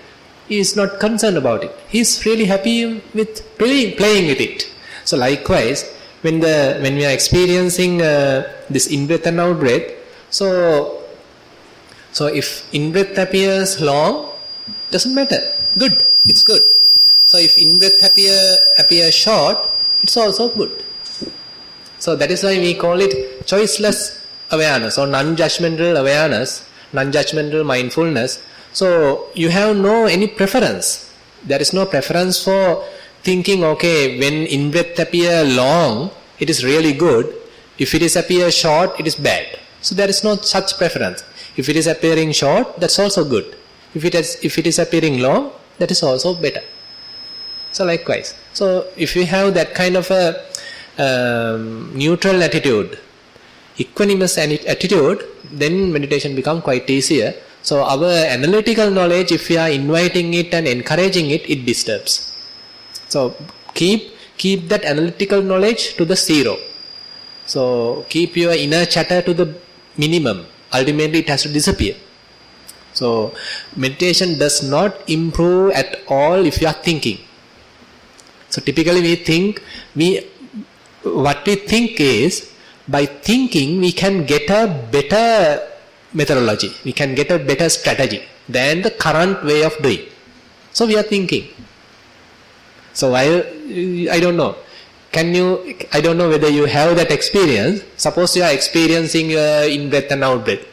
He is not concerned about it. He is really happy with playing with it. So likewise, when we are experiencing this in-breath and out-breath, so if in-breath appears long, doesn't matter. Good. It's good. So if in-breath appear short, it's also good. So that is why we call it choiceless awareness or non-judgmental awareness, non-judgmental mindfulness. So you have no any preference. There is no preference for thinking, okay, when in-breath appear long, it is really good. If it is appear short, it is bad. So there is no such preference. If it is appearing short, that's also good. If it is appearing long, that is also better. So likewise. So if we have that kind of a neutral attitude, equanimous attitude, then meditation becomes quite easier. So our analytical knowledge, if we are inviting it and encouraging it, it disturbs. So keep that analytical knowledge to the zero. So keep your inner chatter to the minimum. Ultimately it has to disappear. So meditation does not improve at all if you are thinking. So typically what we think is, by thinking we can get a better methodology, we can get a better strategy than the current way of doing. So we are thinking. So I don't know. I don't know whether you have that experience. Suppose you are experiencing in-breath and out-breath.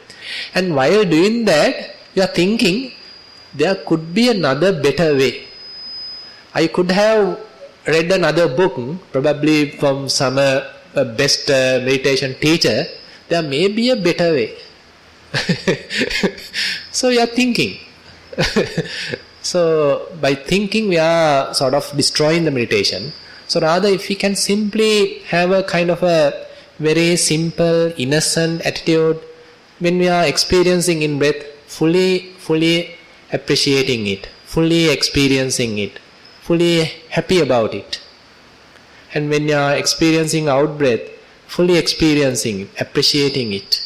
And while doing that, you are thinking, there could be another better way. I could have read another book, probably from some best meditation teacher. There may be a better way. So you are thinking. So by thinking, we are sort of destroying the meditation. So rather, if we can simply have a kind of a very simple, innocent attitude when we are experiencing in-breath, fully appreciating it, fully experiencing it, fully happy about it. And when you are experiencing out-breath, fully experiencing it, appreciating it.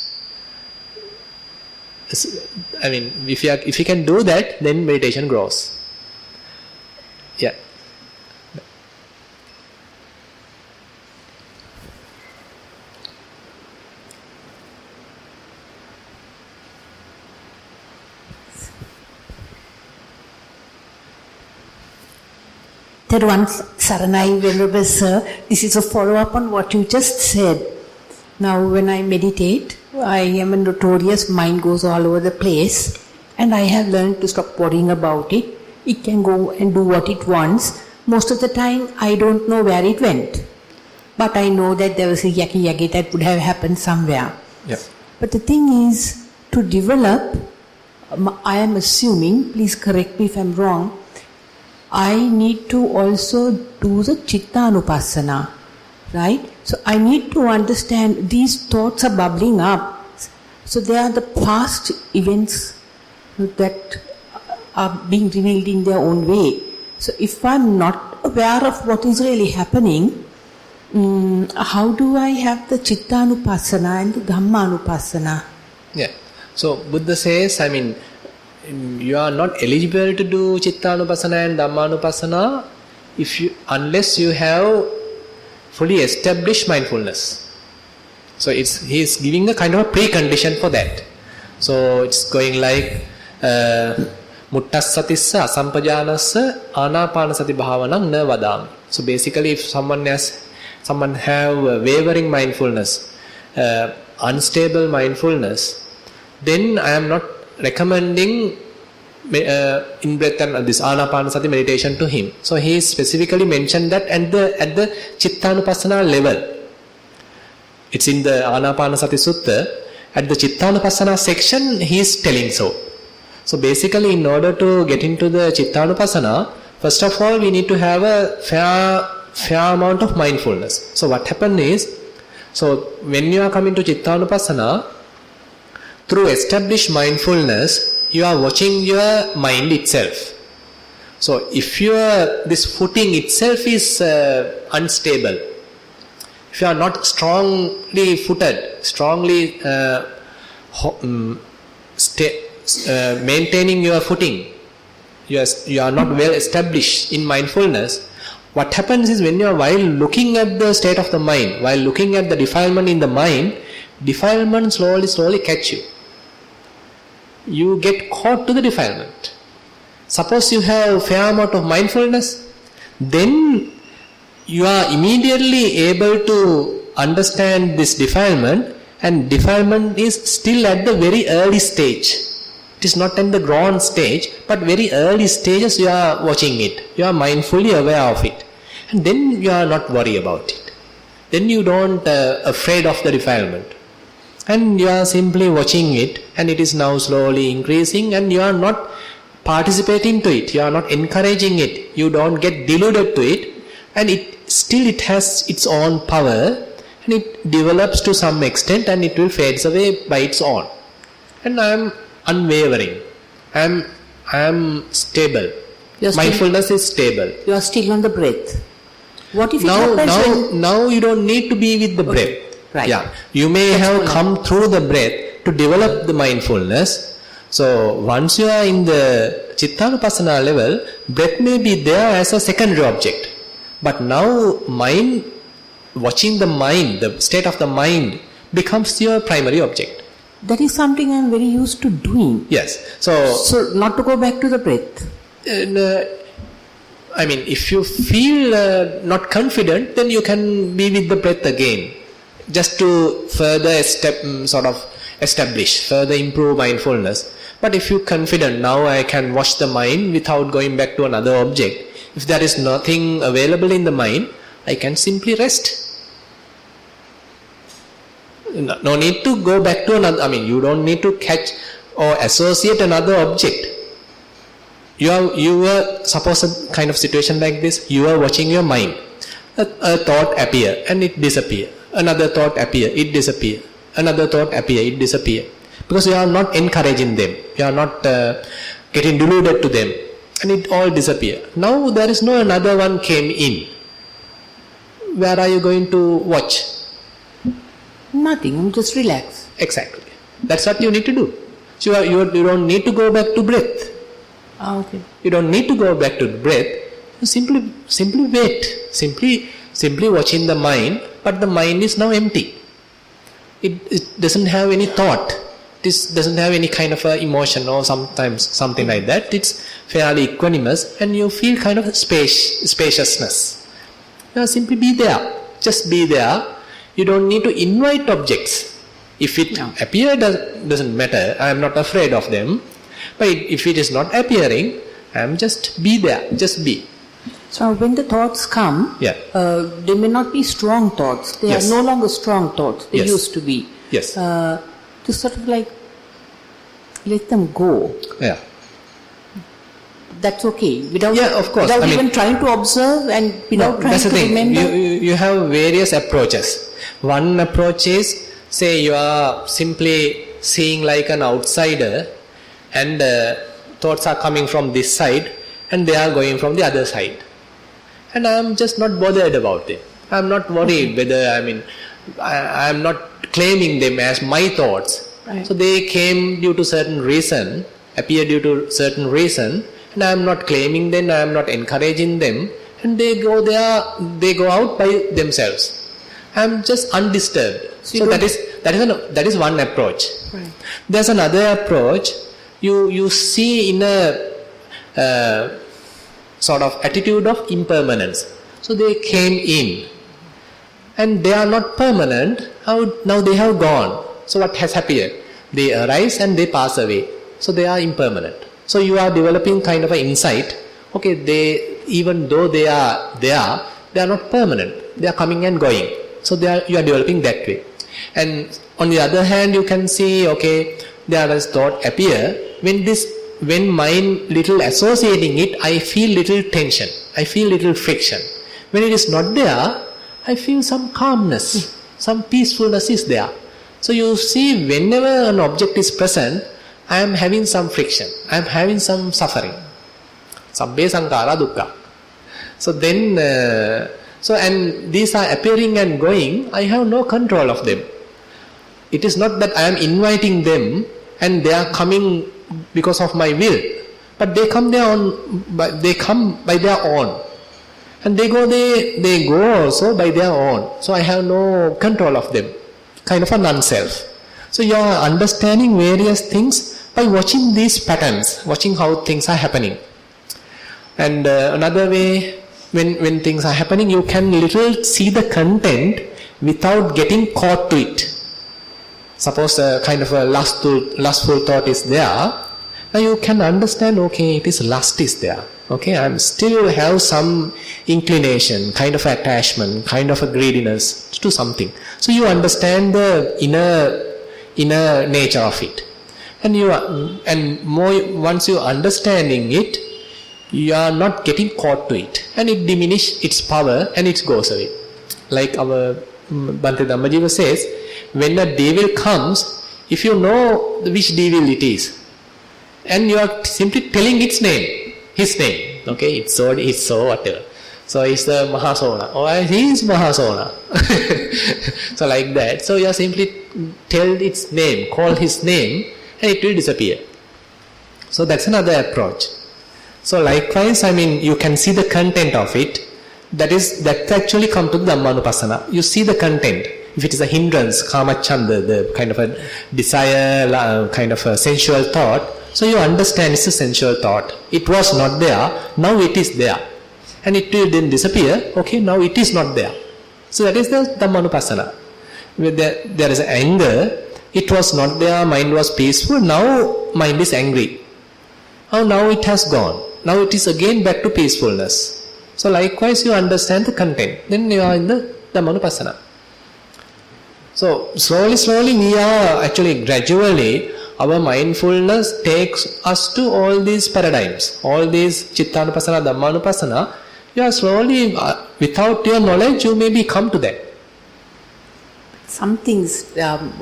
I mean, if you can do that, then meditation grows. Yeah. Theruvan Saranai, Venerable Sir, this is a follow-up on what you just said. Now, when I meditate, I am a notorious mind goes all over the place, and I have learned to stop worrying about it. It can go and do what it wants. Most of the time, I don't know where it went. But I know that there was a yaki that would have happened somewhere. Yeah. But the thing is, to develop, I am assuming, please correct me if I'm wrong, I need to also do the Chittanupassana, right? So I need to understand these thoughts are bubbling up. So they are the past events that are being revealed in their own way. So if I'm not aware of what is really happening, how do I have the Chittanupassana and the Dhammanupassana? Yeah. So Buddha says, you are not eligible to do Chittanupassana and Dhammanupassana unless you have fully established mindfulness. So he is giving a kind of a precondition for that. So it's going like Muttassatissa asampajanassa anapanasati bhavanam na vadami. So basically, if someone have wavering mindfulness, unstable mindfulness, then I am not recommending in-breath and this anapanasati meditation to him. So he specifically mentioned that at the Chittanupassana level. It's in the Anapanasati Sutta. At the Chittanupassana section, he is telling so. So basically, in order to get into the Chittanupassana, first of all, we need to have a fair amount of mindfulness. So what happened is, so when you are coming to Chittanupassana, through established mindfulness, you are watching your mind itself. So if this footing itself is unstable, if you are not strongly footed, strongly maintaining your footing, you are not well established in mindfulness, what happens is while looking at the state of the mind, while looking at the defilement in the mind, defilement slowly catch you. You get caught to the defilement. Suppose you have fair amount of mindfulness, then you are immediately able to understand this defilement, and defilement is still at the very early stage. It is not in the grown stage, but very early stages you are watching it. You are mindfully aware of it. And then you are not worried about it. Then you don't afraid of the defilement. And you are simply watching it, and it is now slowly increasing, and you are not participating to it. You are not encouraging it. You don't get deluded to it. And it has its own power, and it develops to some extent, and it will fade away by its own. And I am unwavering. I am stable. Mindfulness is stable. You are still on the breath. What if it happens now you don't need to be with the breath. Right. Yeah. You may have come through the breath to develop the mindfulness. So once you are in the Chittanupassana level, breath may be there as a secondary object. But now watching the mind, the state of the mind becomes your primary object. That is something I am very used to doing. Yes. So not to go back to the breath. If you feel not confident, then you can be with the breath again, just to further establish, further improve mindfulness. But if you are confident, now I can watch the mind without going back to another object. If there is nothing available in the mind, I can simply rest. No need to go back to another. You don't need to catch or associate another object. You are, suppose a kind of situation like this, you are watching your mind. A thought appear and it disappear. Another thought appear, it disappear. Another thought appear, it disappear. Because you are not encouraging them. You are not getting deluded to them. And it all disappear. Now there is no another one came in. Where are you going to watch? Nothing, just relax. Exactly. That's what you need to do. So you don't need to go back to breath. Okay. You don't need to go back to the breath. You simply wait. Simply watching the mind, but the mind is now empty. It doesn't have any thought. It doesn't have any kind of emotion or sometimes something like that. It's fairly equanimous, and you feel kind of spaciousness. Simply be there. Just be there. You don't need to invite objects. If it appears, doesn't matter. I am not afraid of them. But if it is not appearing, I am just be there. Just be. So when the thoughts come, they may not be strong thoughts. They are no longer strong thoughts. They used to be. Yes. To sort of like let them go. Yeah. That's okay. Without even trying to observe and without trying to remember. You have various approaches. One approach is, say you are simply seeing like an outsider, and thoughts are coming from this side and they are going from the other side. And I am just not bothered about it. I am not worried whether, I am not claiming them as my thoughts. Right. So they came due to certain reason, appear due to certain reason, and I am not claiming them, I am not encouraging them, and they go there, they go out by themselves. I am just undisturbed. So that is one approach. Right. There's another approach. You see in a sort of attitude of impermanence. So they came in, and they are not permanent. Now they have gone. So what has happened? They arise and they pass away. So they are impermanent. So you are developing kind of an insight. Okay, even though they are there, they are not permanent. They are coming and going. So you are developing that way. And on the other hand, you can see, okay, there is thought appear. When mind little associating it, I feel little tension. I feel little friction. When it is not there, I feel some calmness, some peacefulness is there. So you see, whenever an object is present, I am having some friction. I am having some suffering. Sabbe sankara dukkha. So then, and these are appearing and going, I have no control of them. It is not that I am inviting them and they are coming because of my will, but they come by their own, and they go also by their own. So I have no control of them, kind of a non-self. So you are understanding various things by watching these patterns, watching how things are happening. And another way, when things are happening, you can little see the content without getting caught to it. Suppose a kind of a lustful thought is there, Now you can understand, okay, it is lust is there. Okay, I still have some inclination, kind of attachment, kind of a greediness to something. So you understand the inner nature of it. And once you understanding it, you are not getting caught to it. And it diminishes its power and it goes away. Like our Bhante Dhammajiva says, when a devil comes, if you know which devil it is, and you are simply telling its name, his name, okay, it's so whatever. So it's the Mahasona, or he is Mahasona. So like that. So you are simply tell its name, call his name, and it will disappear. So that's another approach. So likewise, you can see the content of it. That actually come to the Dhammanupassana. You see the content. If it is a hindrance, kamachanda, the kind of a desire, kind of a sensual thought, so you understand it's a sensual thought. It was not there, now it is there. And it will then disappear, okay, now it is not there. So that is the Dhammanupassana. There is anger, it was not there, mind was peaceful, now mind is angry. Oh, now it has gone. Now it is again back to peacefulness. So likewise you understand the content. Then you are in the Dhammanupassana. So slowly we are actually gradually, our mindfulness takes us to all these paradigms. All these Chittanupassana, Dhammanupassana, you are slowly, without your knowledge, you maybe come to that. Some things,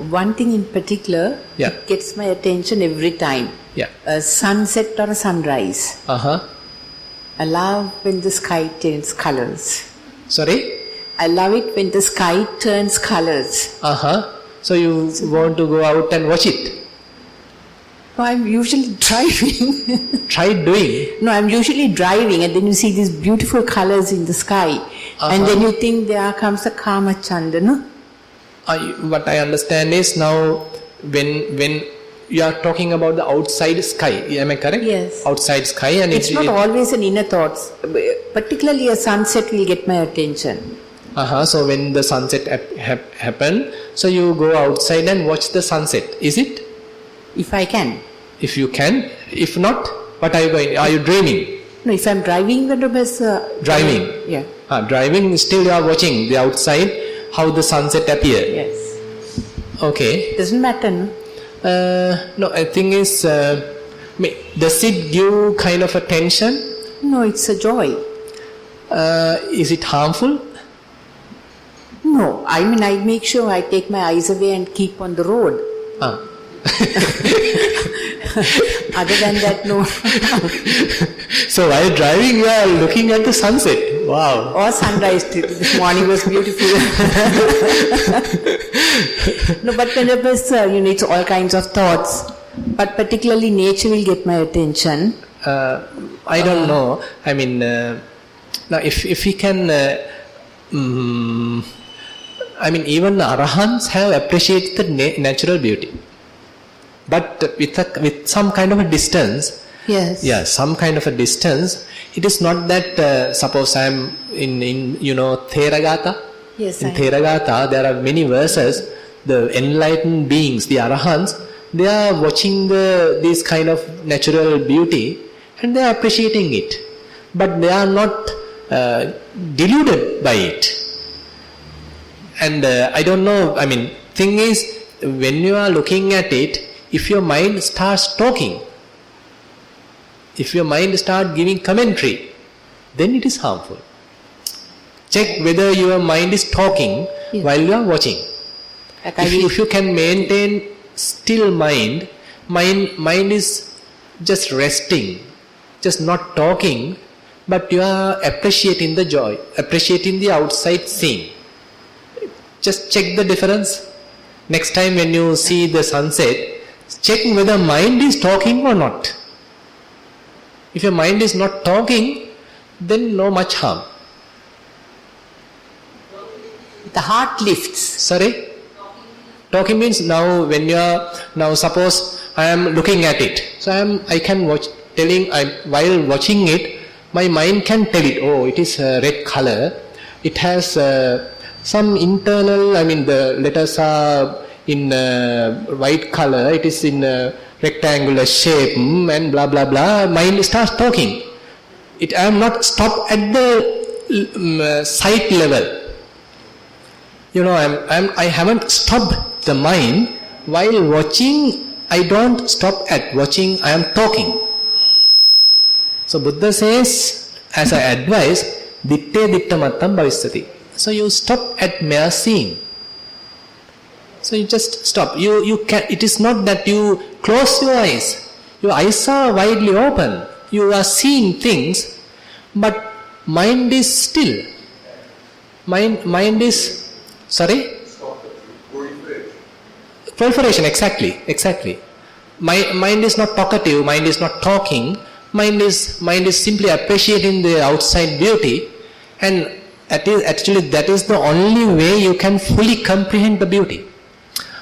one thing in particular, it gets my attention every time. Yeah. A sunset or a sunrise. I love when the sky turns colors. Sorry? I love it when the sky turns colors. So you want to go out and watch it? No, I'm usually driving. Try doing? No, I'm usually driving and then you see these beautiful colors in the sky. And then you think there comes a Kamachanda, no? What I understand is now when you are talking about the outside sky, am I correct? Yes. Outside sky, and it's not always an inner thoughts. Particularly a sunset will get my attention. So when the sunset happen, so you go outside and watch the sunset, is it? If I can. If you can. If not, what are you going? Are you dreaming? No, if I'm driving, then driving. Yeah. Driving, still you are watching the outside, how the sunset appear. Yes. Okay. Doesn't matter, no? No, I think is, does it give kind of a tension? No, it's a joy. Is it harmful? No, I make sure I take my eyes away and keep on the road. Other than that, no. So while driving, you are looking at the sunset. Wow. Or sunrise. This morning was beautiful. No, but when it was, it's all kinds of thoughts. But particularly nature will get my attention. I don't know. Now if we can, even Arahants have appreciated the natural beauty. But with some kind of a distance, yes. Yeah, some kind of a distance. It is not that, suppose I am in Theragatha. Yes, in Theragatha, there are many verses, the enlightened beings, the Arahants, they are watching this kind of natural beauty and they are appreciating it. But they are not deluded by it. And I don't know, thing is, when you are looking at it, if your mind starts talking, if your mind starts giving commentary, then it is harmful. Check whether your mind is talking while you are watching. If you can maintain still mind is just resting, just not talking, but you are appreciating the joy, appreciating the outside scene. Just check the difference. Next time when you see the sunset, check whether mind is talking or not. If your mind is not talking, then no much harm. The heart lifts. Sorry? Talking means now when you are, now suppose I am looking at it. So I can watch, while watching it, my mind can tell it, oh, it is a red color. It has some internal, the letters are in white color, it is in rectangular shape and blah blah blah, mind starts talking. I am not stopped at the sight level. I haven't stopped the mind while watching. I don't stop at watching, I am talking. So Buddha says, as I advise, ditte dittamattam bhavisati. So you stop at mere seeing. So you just stop. You can. It is not that you close your eyes. Your eyes are widely open. You are seeing things, but mind is still. Mind is, sorry? Proliferation, exactly. Mind is not talkative, mind is not talking, mind is simply appreciating the outside beauty, and that is the only way you can fully comprehend the beauty.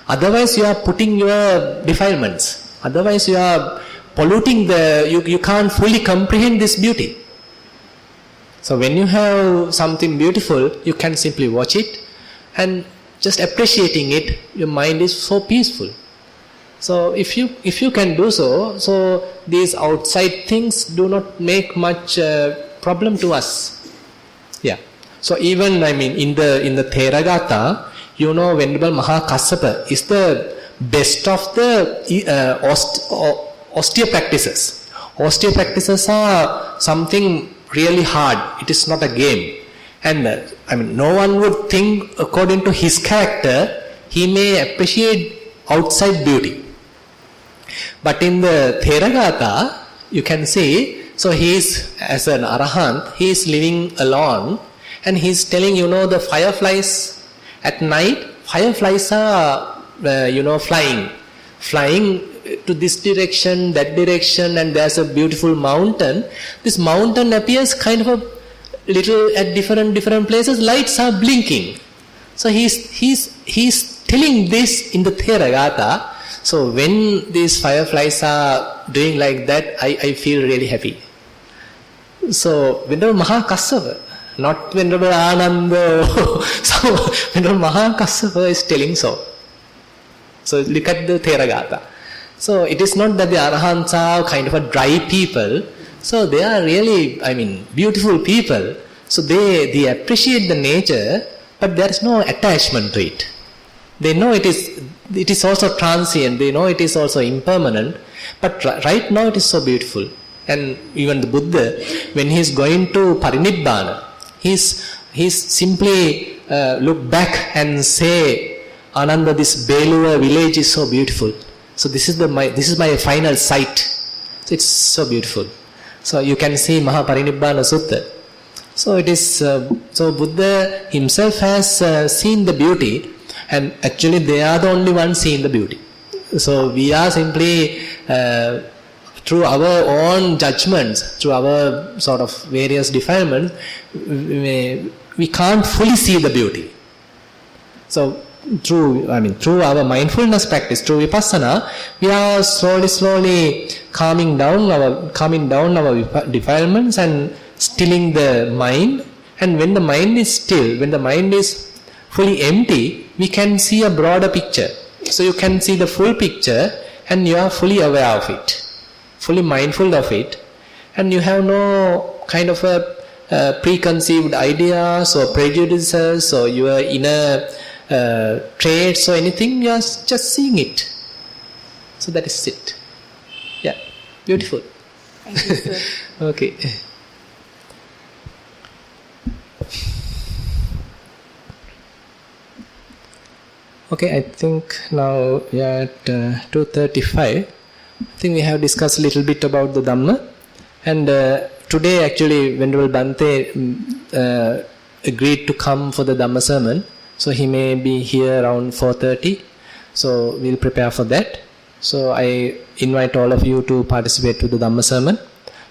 Otherwise you are putting your defilements, otherwise you are polluting you can't fully comprehend this beauty. So when you have something beautiful, you can simply watch it and just appreciating it, your mind is so peaceful. So if you can do so these outside things do not make much problem to us. Yeah. So even in the Theragatha, Venerable Mahakassapa is the best of the austere practices. Austere practices are something really hard. It is not a game. And no one would think according to his character, he may appreciate outside beauty. But in the Theragatha, you can see, so he is, as an Arahant, he is living alone, and he is telling, the fireflies at night, fireflies are, flying to this direction, that direction, and there's a beautiful mountain. This mountain appears kind of a little at different places, lights are blinking. So he's telling this in the Theragatha. So when these fireflies are doing like that, I feel really happy. So Venerable Mahakassapa, not Venerable Ananda. So Venerable Mahakassapa is telling so. So look at the Theragatha. So it is not that the Arahants are kind of a dry people. So they are really, beautiful people. So they appreciate the nature, but there is no attachment to it. They know it is also transient. They know it is also impermanent. But right now it is so beautiful. And even the Buddha, when he is going to Parinibbana, he's simply look back and say, Ananda, this Belua village is so beautiful. So this is my final sight. So it's so beautiful. So you can see Mahaparinibbana Sutta. So it is. So Buddha himself has seen the beauty, and actually they are the only ones seeing the beauty. So we are simply through our own judgments, through our sort of various defilements, we can't fully see the beauty. So through our mindfulness practice, through vipassana, we are slowly calming down our defilements and stilling the mind. And when the mind is still, when the mind is fully empty, we can see a broader picture. So you can see the full picture and you are fully aware of it, fully mindful of it, and you have no kind of a preconceived ideas or prejudices or your inner traits or anything. You are just seeing it. So that is it. Yeah, beautiful. Thank you, sir. Okay. Okay, I think now we are at 2:35. I think we have discussed a little bit about the Dhamma. And today actually Venerable Bhante agreed to come for the Dhamma sermon. So he may be here around 4:30. So we'll prepare for that. So I invite all of you to participate to the Dhamma sermon.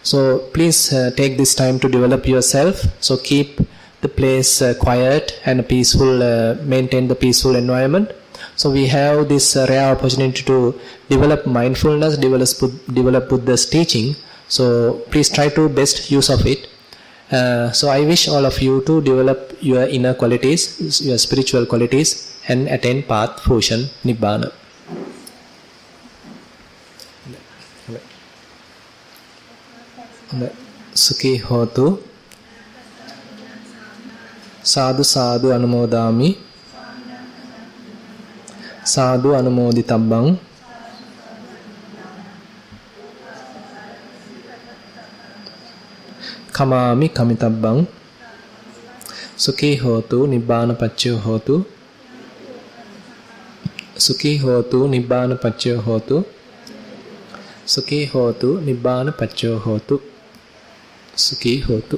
So please take this time to develop yourself. So keep the place quiet and peaceful, maintain the peaceful environment. So we have this rare opportunity to develop mindfulness, develop Buddha's teaching. So please try to best use of it. So I wish all of you to develop your inner qualities, your spiritual qualities, and attain path, fruition, Nibbana. Sukhi hotu. Sadhu sadhu anumodami. Sadhu anumoditabbang. Kamami kamitabbang. Sukhi hotu nibbana paccayo hotu. Sukhi hotu nibbana paccayo hotu. Sukhi hotu nibbana paccayo hotu. Sukhi hotu.